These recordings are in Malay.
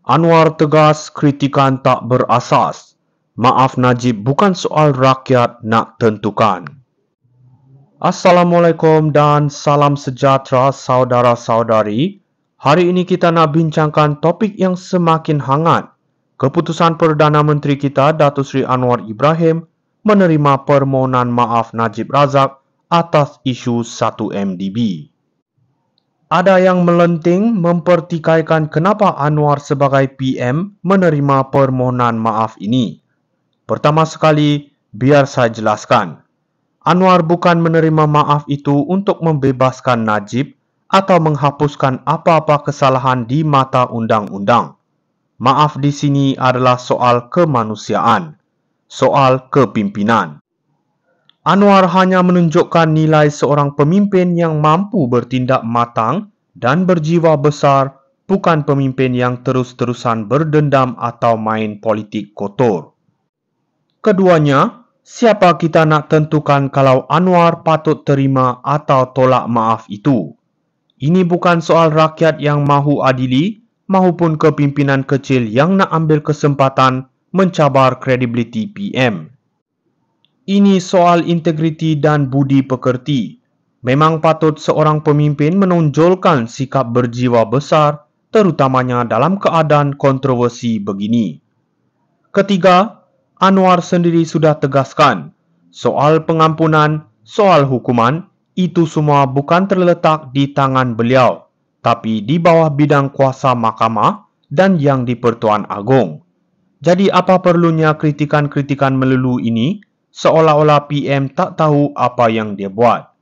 Anwar tegas kritikan tak berasas. Maaf Najib bukan soal rakyat nak tentukan. Assalamualaikum dan salam sejahtera saudara-saudari. Hari ini kita nak bincangkan topik yang semakin hangat. Keputusan Perdana Menteri kita Datuk Seri Anwar Ibrahim menerima permohonan maaf Najib Razak atas isu 1MDB. Ada yang melenting mempertikaikan kenapa Anwar sebagai PM menerima permohonan maaf ini. Pertama sekali, biar saya jelaskan. Anwar bukan menerima maaf itu untuk membebaskan Najib atau menghapuskan apa-apa kesalahan di mata undang-undang. Maaf di sini adalah soal kemanusiaan, soal kepimpinan. Anwar hanya menunjukkan nilai seorang pemimpin yang mampu bertindak matang dan berjiwa besar, bukan pemimpin yang terus-terusan berdendam atau main politik kotor. Keduanya, siapa kita nak tentukan kalau Anwar patut terima atau tolak maaf itu? Ini bukan soal rakyat yang mahu adili maupun kepimpinan kecil yang nak ambil kesempatan mencabar kredibiliti PM. Ini soal integriti dan budi pekerti. Memang patut seorang pemimpin menonjolkan sikap berjiwa besar, terutamanya dalam keadaan kontroversi begini. Ketiga, Anwar sendiri sudah tegaskan, soal pengampunan, soal hukuman, itu semua bukan terletak di tangan beliau, tapi di bawah bidang kuasa mahkamah dan yang di Pertuan Agong. Jadi apa perlunya kritikan-kritikan melulu ini? Seolah-olah PM tak tahu apa yang dia buat.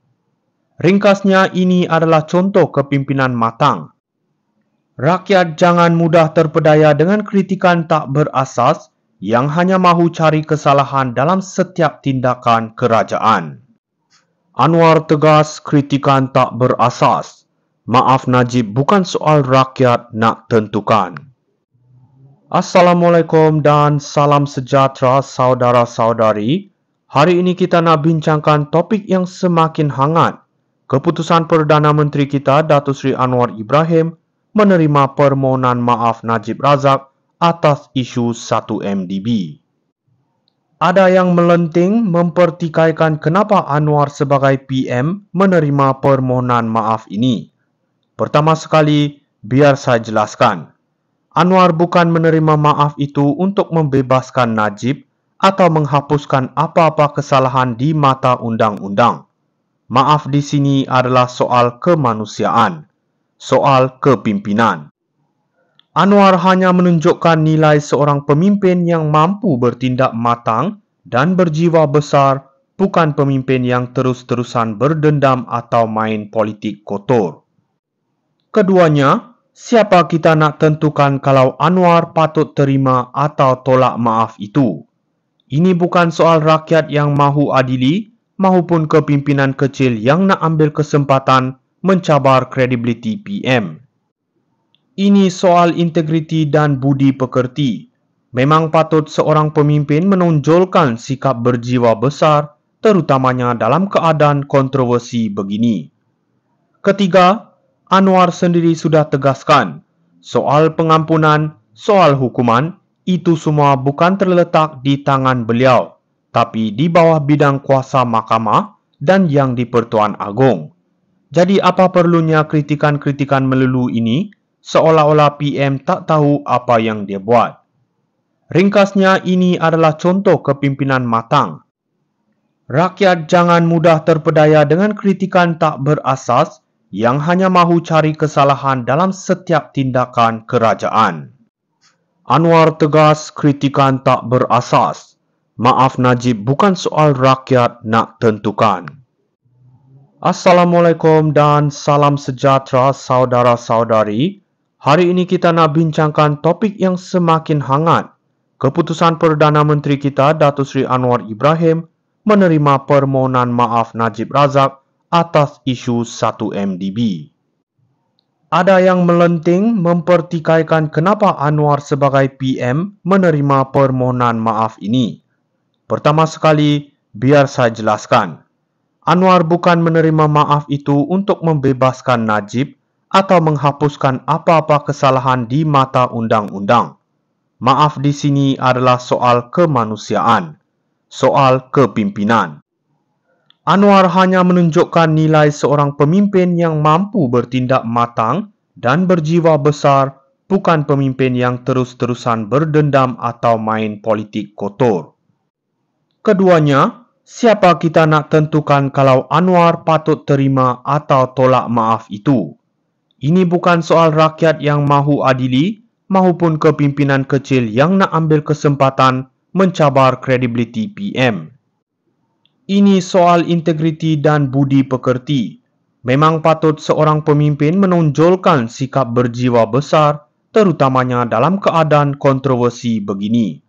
Ringkasnya, ini adalah contoh kepimpinan matang. Rakyat jangan mudah terpedaya dengan kritikan tak berasas yang hanya mahu cari kesalahan dalam setiap tindakan kerajaan. Anwar tegas kritikan tak berasas. Maaf Najib bukan soal rakyat nak tentukan. Assalamualaikum dan salam sejahtera saudara-saudari. Hari ini kita nak bincangkan topik yang semakin hangat. Keputusan Perdana Menteri kita Datuk Seri Anwar Ibrahim menerima permohonan maaf Najib Razak atas isu 1MDB. Ada yang melenting mempertikaikan kenapa Anwar sebagai PM menerima permohonan maaf ini. Pertama sekali, biar saya jelaskan. Anwar bukan menerima maaf itu untuk membebaskan Najib atau menghapuskan apa-apa kesalahan di mata undang-undang. Maaf di sini adalah soal kemanusiaan, soal kepimpinan. Anwar hanya menunjukkan nilai seorang pemimpin yang mampu bertindak matang dan berjiwa besar, bukan pemimpin yang terus-terusan berdendam atau main politik kotor. Keduanya, siapa kita nak tentukan kalau Anwar patut terima atau tolak maaf itu? Ini bukan soal rakyat yang mahu adili maupun kepimpinan kecil yang nak ambil kesempatan mencabar kredibiliti PM. Ini soal integriti dan budi pekerti. Memang patut seorang pemimpin menonjolkan sikap berjiwa besar, terutamanya dalam keadaan kontroversi begini. Ketiga, Anwar sendiri sudah tegaskan, soal pengampunan, soal hukuman, itu semua bukan terletak di tangan beliau, tapi di bawah bidang kuasa mahkamah dan yang di Pertuan Agong. Jadi apa perlunya kritikan-kritikan melulu ini? Seolah-olah PM tak tahu apa yang dia buat. Ringkasnya, ini adalah contoh kepimpinan matang. Rakyat jangan mudah terpedaya dengan kritikan tak berasas yang hanya mahu cari kesalahan dalam setiap tindakan kerajaan. Anwar tegas kritikan tak berasas. Maaf Najib bukan soal rakyat nak tentukan. Assalamualaikum dan salam sejahtera saudara-saudari. Hari ini kita nak bincangkan topik yang semakin hangat. Keputusan Perdana Menteri kita Datuk Seri Anwar Ibrahim menerima permohonan maaf Najib Razak atas isu 1MDB. Ada yang melenting mempertikaikan kenapa Anwar sebagai PM menerima permohonan maaf ini. Pertama sekali, biar saya jelaskan. Anwar bukan menerima maaf itu untuk membebaskan Najib atau menghapuskan apa-apa kesalahan di mata undang-undang. Maaf di sini adalah soal kemanusiaan, soal kepimpinan. Anwar hanya menunjukkan nilai seorang pemimpin yang mampu bertindak matang dan berjiwa besar, bukan pemimpin yang terus-terusan berdendam atau main politik kotor. Keduanya, siapa kita nak tentukan kalau Anwar patut terima atau tolak maaf itu? Ini bukan soal rakyat yang mahu adili maupun kepimpinan kecil yang nak ambil kesempatan mencabar kredibiliti PM. Ini soal integriti dan budi pekerti. Memang patut seorang pemimpin menonjolkan sikap berjiwa besar, terutamanya dalam keadaan kontroversi begini.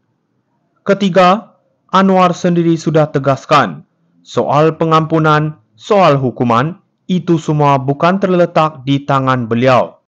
Ketiga, Anwar sendiri sudah tegaskan, soal pengampunan, soal hukuman, itu semua bukan terletak di tangan beliau.